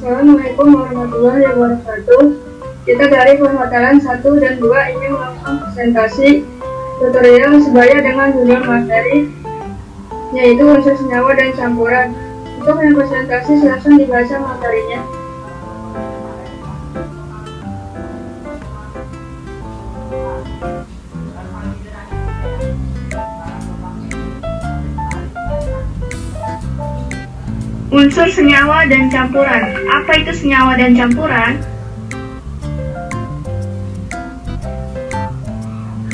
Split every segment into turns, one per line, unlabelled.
Assalamualaikum warahmatullahi wabarakatuh. Kita dari perhotelan 1 dan 2 ingin melakukan presentasi tutorial sebaya dengan judul materi, yaitu unsur senyawa dan campuran. Untuk yang presentasi silakan dibaca materinya.
Unsur senyawa dan campuran. Apa itu senyawa dan campuran?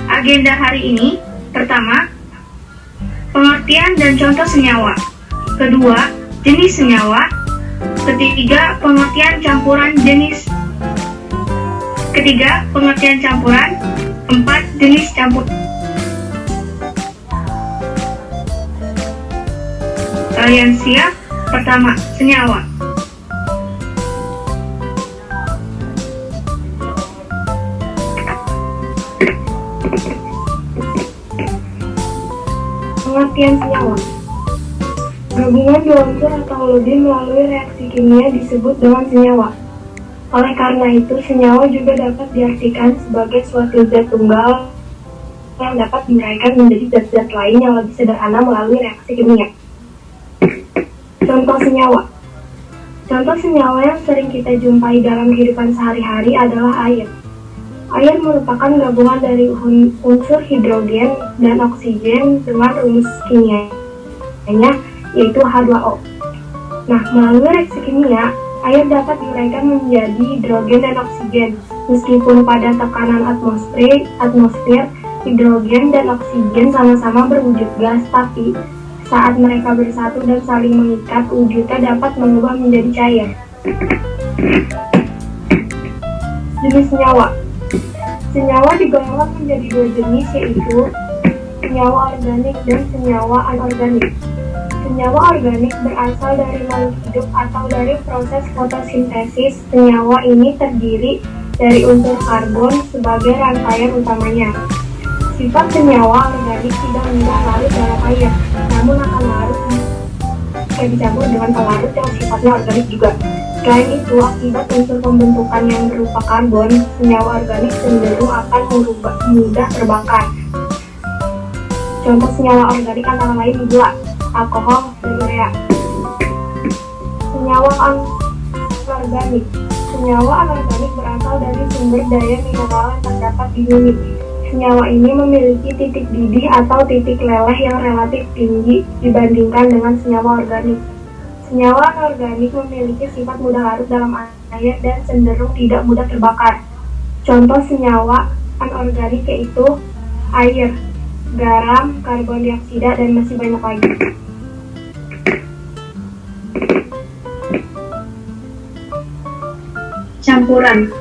Agenda hari ini, pertama, pengertian dan contoh senyawa. Kedua, jenis senyawa. Ketiga, pengertian campuran jenis. Ketiga, pengertian campuran. Empat, jenis campur. Kalian siap? Pertama, senyawa.
Pengertian senyawa. Gabungan dua unsur atau lebih melalui reaksi kimia disebut dengan senyawa. Oleh karena itu, senyawa juga dapat diartikan sebagai suatu zat tunggal yang dapat diuraikan menjadi zat-zat lain yang lebih sederhana melalui reaksi kimia. Contoh senyawa. Contoh senyawa yang sering kita jumpai dalam kehidupan sehari-hari adalah air. Air merupakan gabungan dari unsur hidrogen dan oksigen dengan rumus kimianya, yaitu H2O. Nah, melalui reaksi kimia, air dapat diuraikan menjadi hidrogen dan oksigen. Meskipun pada tekanan atmosfer, hidrogen dan oksigen sama-sama berwujud gas, tapi saat mereka bersatu dan saling mengikat, wujudnya dapat mengubah menjadi cair. Jenis senyawa. Senyawa digolongkan menjadi dua jenis, yaitu senyawa organik dan senyawa anorganik. Senyawa organik berasal dari makhluk hidup atau dari proses fotosintesis. Senyawa ini terdiri dari unsur karbon sebagai rangkaian utamanya. Sifat senyawa organik tidak mudah larut dalam air, namun akan larut jika dicampur dengan pelarut yang sifatnya organik juga. Selain itu, akibat unsur pembentukan yang berupa karbon, senyawa organik cenderung akan mudah terbakar. Contoh senyawa organik antara lain gula, alkohol, dan urea. Senyawa anorganik. Senyawa anorganik berasal dari sumber daya mineral yang terdapat di bumi. Senyawa ini memiliki titik didih atau titik leleh yang relatif tinggi dibandingkan dengan senyawa organik. Senyawa anorganik memiliki sifat mudah larut dalam air dan cenderung tidak mudah terbakar. Contoh senyawa anorganik yaitu air, garam, karbon dioksida, dan masih banyak lagi.
Campuran.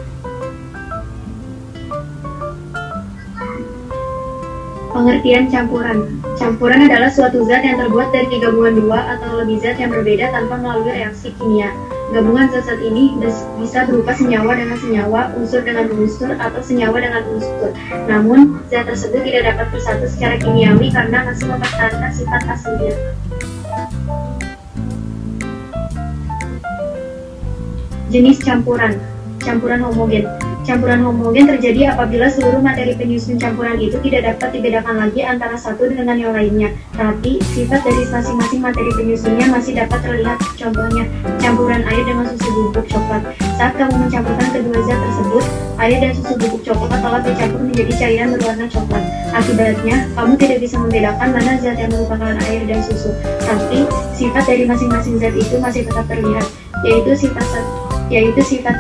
Pengertian campuran. Campuran adalah suatu zat yang terbuat dari gabungan dua atau lebih zat yang berbeda tanpa melalui reaksi kimia. Gabungan zat-zat ini bisa berupa senyawa dengan senyawa, unsur dengan unsur, atau senyawa dengan unsur. Namun, zat tersebut tidak dapat bersatu secara kimiawi karena masih mempertahankan sifat aslinya. Jenis campuran. Campuran homogen. Campuran homogen terjadi apabila seluruh materi penyusun campuran itu tidak dapat dibedakan lagi antara satu dengan yang lainnya, tapi sifat dari masing-masing materi penyusunnya masih dapat terlihat. Contohnya, campuran air dengan susu bubuk coklat. Saat kamu mencampurkan kedua zat tersebut, air dan susu bubuk coklat telah bercampur menjadi cairan berwarna coklat. Akibatnya, kamu tidak bisa membedakan mana zat yang merupakan air dan susu, tapi sifat dari masing-masing zat itu masih tetap terlihat, yaitu sifat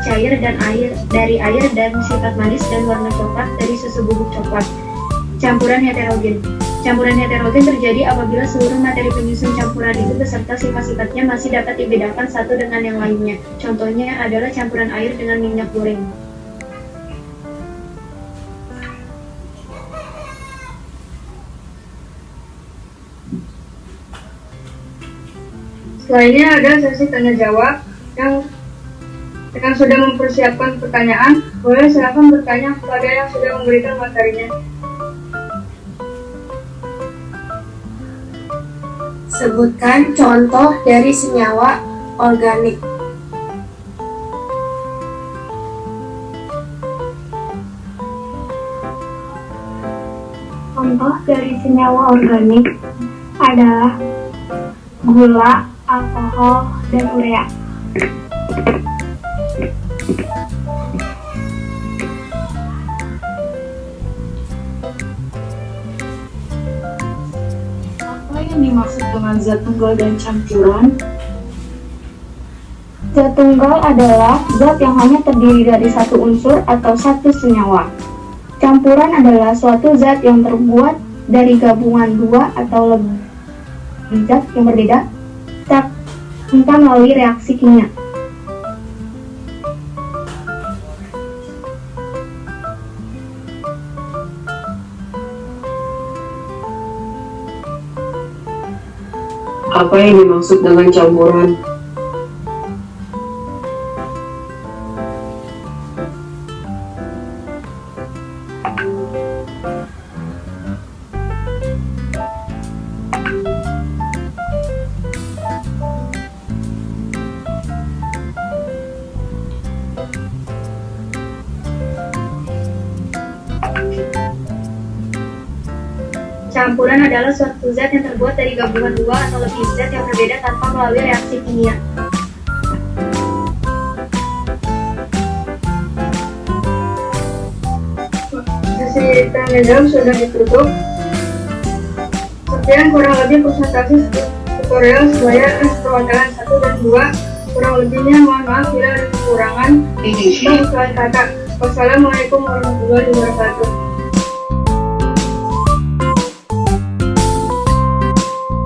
cair dan air dari air dan sifat manis dan warna coklat dari susu bubuk coklat. Campuran heterogen. Campuran heterogen terjadi apabila seluruh materi penyusun campuran itu beserta sifat-sifatnya masih dapat dibedakan satu dengan yang lainnya. Contohnya adalah campuran air dengan minyak goreng.
Selanjutnya ada sesi tanya jawab yang sudah mempersiapkan pertanyaan, boleh silakan bertanya kepada yang sudah memberikan materinya.
Sebutkan contoh dari senyawa organik.
contoh dari senyawa organik adalah gula, alkohol, dan urea.
Apa yang dimaksud dengan zat tunggal dan campuran?
Zat tunggal adalah zat yang hanya terdiri dari satu unsur atau satu senyawa. Campuran adalah suatu zat yang terbuat dari gabungan dua atau lebih zat yang berbeda tanpa melalui reaksi kimia.
Apa yang dimaksud dengan campuran?
Campuran adalah suatu zat yang terbuat dari gabungan dua atau lebih zat yang berbeda tanpa melalui reaksi kimia.
Sesi pengendalian sudah ditutup. Sekian kurang lebih presentasi tutorial sebaya perwakilan 1 dan 2. Kurang lebihnya mohon maaf bila ada kekurangan. Wassalamualaikum warahmatullahi wabarakatuh.